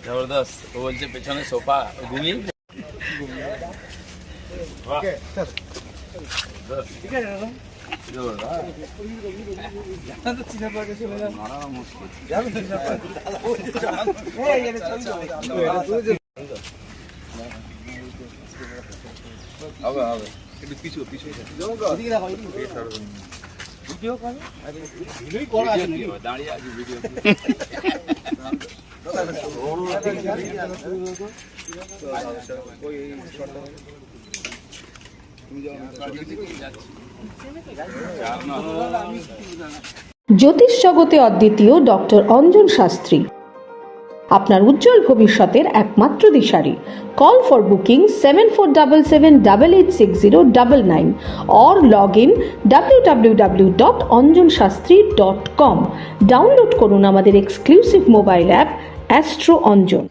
জবরদস্ত। ও বলছে পেছনে সোফা ঘুমিয়ে দাঁড়িয়ে আছে ভিডিও। জ্যোতিষ জগতে অদ্বিতীয় ডক্টর অঞ্জন শাস্ত্রী আপনার উজ্জ্বল ভবিষ্যতের একমাত্র দিশারি। Call for booking 7477886099 or log in www.anjanshastri.com। Download করুন আমাদের exclusive mobile app astro Anjan.